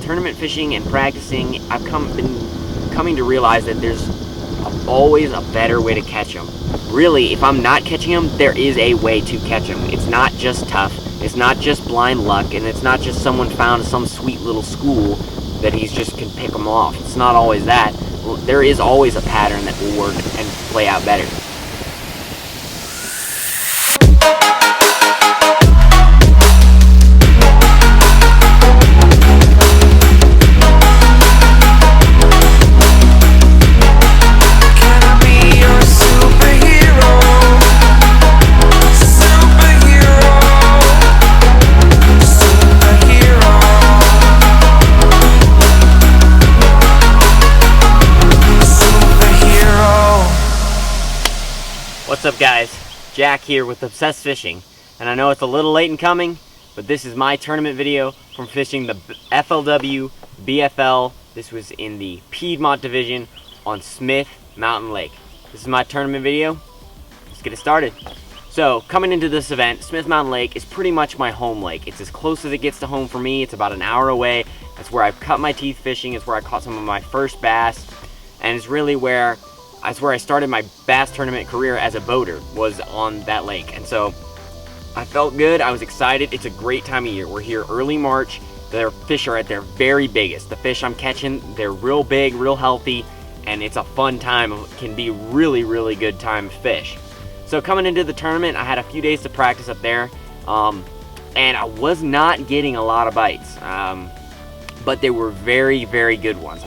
tournament fishing and practicing, I've been coming to realize that there's always a better way to catch them. Really, if I'm not catching them, there is a way to catch them. It's not just tough, it's not just blind luck, and it's not just someone found some sweet little school that he's just can pick them off. It's not always that. There is always a pattern that will work and play out better. What's up guys, Jack here with Obsessed Fishing, and I know it's a little late in coming, but this is my tournament video from fishing the FLW BFL. This was in the Piedmont division on Smith Mountain Lake. This is my tournament video. Let's get it started. So coming into this event, Smith Mountain Lake is pretty much my home lake. It's as close as it gets to home for me. It's about an hour away. That's where I've cut my teeth fishing. It's where I caught some of my first bass, and it's really where that's where I started my bass tournament career as a boater, was on that lake. And so I felt good, I was excited. It's a great time of year. We're here early March. Their fish are at their very biggest. The fish I'm catching, they're real big, real healthy, and it's a fun time. It can be really, really good time to fish. So coming into the tournament, I had a few days to practice up there, and I was not getting a lot of bites, but they were very, very good ones.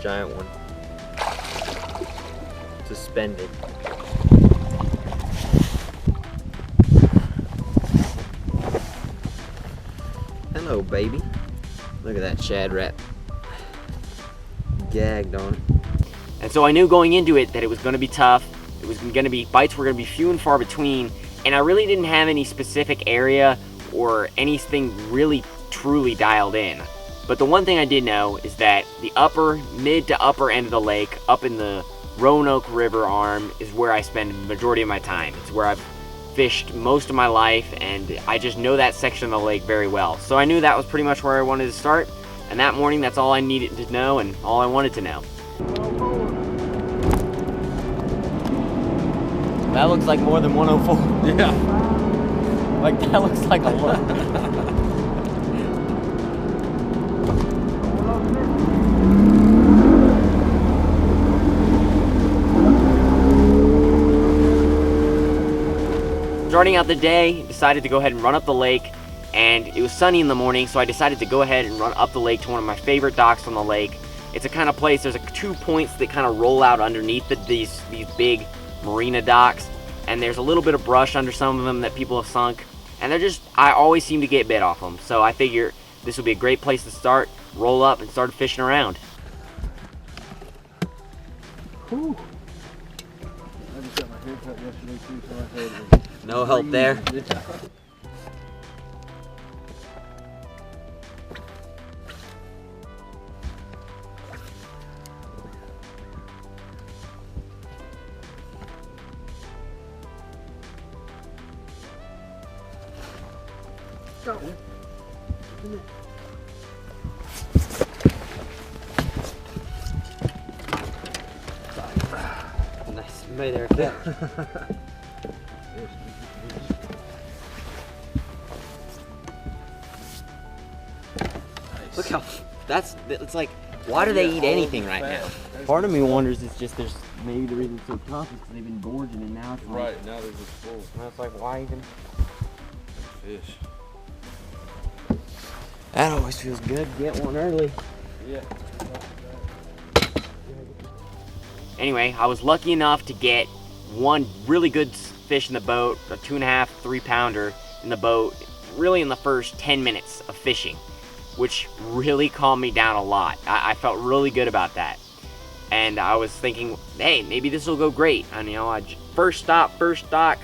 Giant one. Suspended. Hello, baby. Look at that shad rat. Gagged on it. And so I knew going into it that it was going to be tough. It was going to be, bites were going to be few and far between, and I really didn't have any specific area or anything really truly dialed in. But the one thing I did know is that the mid to upper end of the lake, up in the Roanoke River arm, is where I spend the majority of my time. It's where I've fished most of my life, and I just know that section of the lake very well. So I knew that was pretty much where I wanted to start, and that morning that's all I needed to know and all I wanted to know. That looks like more than 104. Yeah. Like that looks like a lot. Starting out the day, decided to go ahead and run up the lake, and it was sunny in the morning, so I decided to go ahead and run up the lake to one of my favorite docks on the lake. It's a kind of place, there's 2 points that kind of roll out underneath these big marina docks, and there's a little bit of brush under some of them that people have sunk, and I always seem to get bit off them, so I figure this would be a great place to start, roll up, and start fishing around. Whew. I just got my hair cut yesterday too, so I heard it. No help there. Go. Nice, you made there a catch. Look how, it's like, why do they eat anything right now? Part of me wonders it's just maybe the reason it's so tough is because they've been gorging, and now it's like, right, now they're just full. Now it's like, why even? Fish. That always feels good, get one early. Yeah. Anyway, I was lucky enough to get one really good fish in the boat, a 2.5, 3 pounder in the boat, really in the first 10 minutes of fishing, which really calmed me down a lot. I felt really good about that. And I was thinking, hey, maybe this will go great. And you know, first stop, first dock,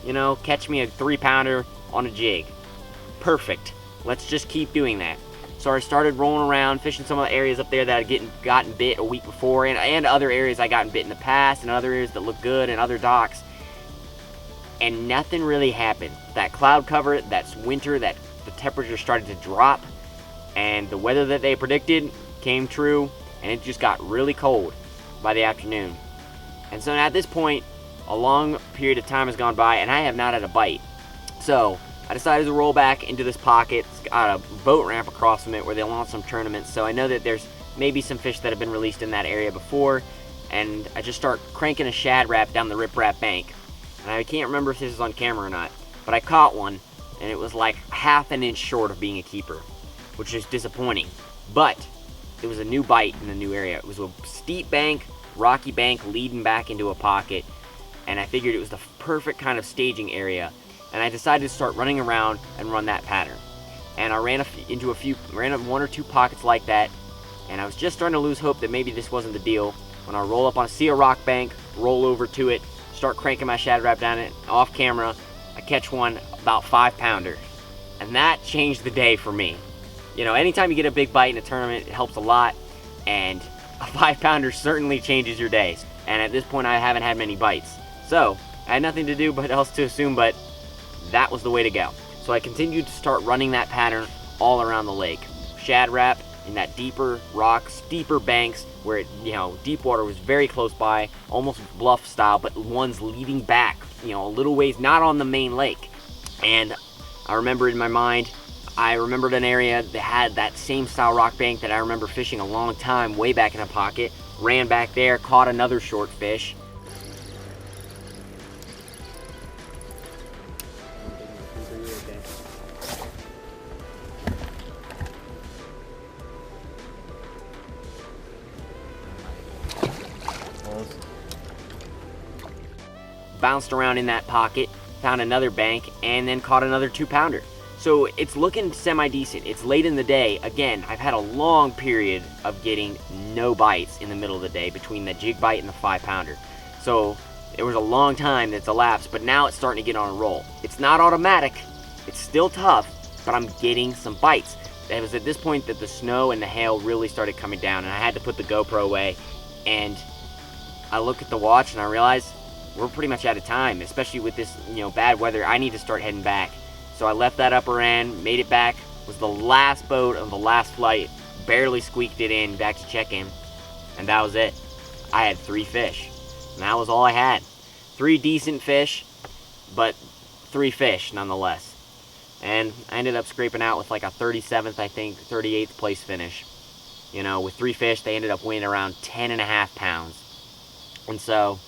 you know, catch me a 3 pounder on a jig. Perfect. Let's just keep doing that. So I started rolling around, fishing some of the areas up there that I'd gotten bit a week before, and other areas I gotten bit in the past, and other areas that look good, and other docks. and nothing really happened. That cloud cover, that's winter, that the temperature started to drop, and the weather that they predicted came true, and it just got really cold by the afternoon. And so at this point, a long period of time has gone by, and I have not had a bite. So I decided to roll back into this pocket. It's got a boat ramp across from it where they launch some tournaments, so I know that there's maybe some fish that have been released in that area before, and I just start cranking a shad rap down the riprap bank. And I can't remember if this is on camera or not, but I caught one, and it was like half an inch short of being a keeper, which is disappointing. But it was a new bite in the new area. It was a steep bank, rocky bank leading back into a pocket, and I figured it was the perfect kind of staging area, and I decided to start running around and run that pattern. And I ran into one or two pockets like that, and I was just starting to lose hope that maybe this wasn't the deal when I roll up on a rock bank, roll over to it, start cranking my shad rap down it. Off camera, I catch one about 5-pounder, and that changed the day for me. You know, anytime you get a big bite in a tournament, it helps a lot, and a 5-pounder certainly changes your days. And at this point, I haven't had many bites, so I had nothing to do but else to assume, but that was the way to go. So I continued to start running that pattern all around the lake. Shad rap in that deeper rock, steeper banks where it, deep water was very close by, almost bluff style, but ones leading back, a little ways, not on the main lake. And I remember in my mind, I remembered an area that had that same style rock bank that I remember fishing a long time, way back in a pocket. Ran back there, caught another short fish. Bounced around in that pocket, found another bank, and then caught another 2-pounder. So it's looking semi-decent. It's late in the day. Again, I've had a long period of getting no bites in the middle of the day between the jig bite and the 5-pounder. So it was a long time that's elapsed, but now it's starting to get on a roll. It's not automatic. It's still tough, but I'm getting some bites. It was at this point that the snow and the hail really started coming down, and I had to put the GoPro away, and I look at the watch and I realize we're pretty much out of time, especially with this, bad weather. I need to start heading back. So I left that upper end, made it back, was the last boat of the last flight, barely squeaked it in, back to check-in, and that was it. I had 3 fish, and that was all I had. 3 decent fish, but 3 fish nonetheless. And I ended up scraping out with like a 37th, I think, 38th place finish. With 3 fish, they ended up weighing around 10.5 pounds. And so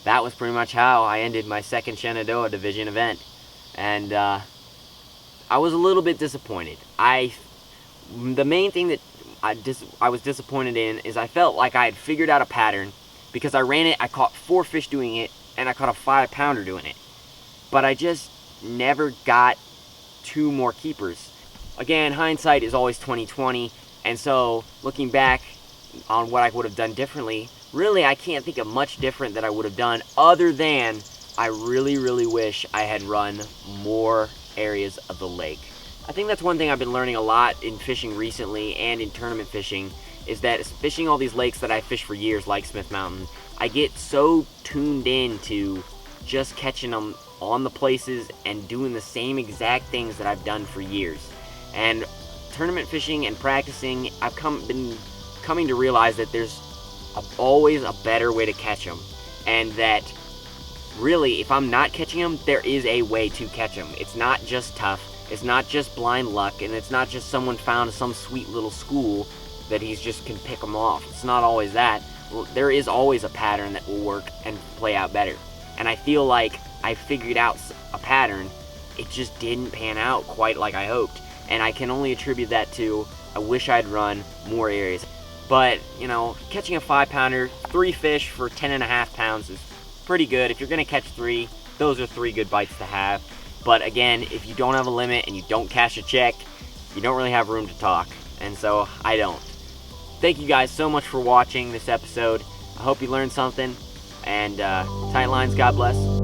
that was pretty much how I ended my second Shenandoah Division event. And I was a little bit disappointed. The main thing that I was disappointed in is I felt like I had figured out a pattern, because I ran it, I caught 4 fish doing it, and I caught a 5-pounder doing it. But I just never got 2 more keepers. Again, hindsight is always 20/20, and so looking back on what I would have done differently, really I can't think of much different that I would have done, other than I really, really wish I had run more areas of the lake. I think that's one thing I've been learning a lot in fishing recently and in tournament fishing, is that fishing all these lakes that I fished for years, like Smith Mountain, I get so tuned in to just catching them on the places and doing the same exact things that I've done for years. And tournament fishing and practicing, I've been coming to realize that there's always a better way to catch them, and that really, if I'm not catching them, there is a way to catch them. It's not just tough, it's not just blind luck, and it's not just someone found some sweet little school that he's just can pick them off. It's not always that. Well, there is always a pattern that will work and play out better. And I feel like I figured out a pattern, it just didn't pan out quite like I hoped. And I can only attribute that to, I wish I'd run more areas. But, catching a 5-pounder, 3 fish for 10.5 pounds is pretty good. If you're gonna catch 3, those are 3 good bites to have. But again, if you don't have a limit and you don't cash a check, you don't really have room to talk. And so I don't. Thank you guys so much for watching this episode. I hope you learned something. And tight lines, God bless.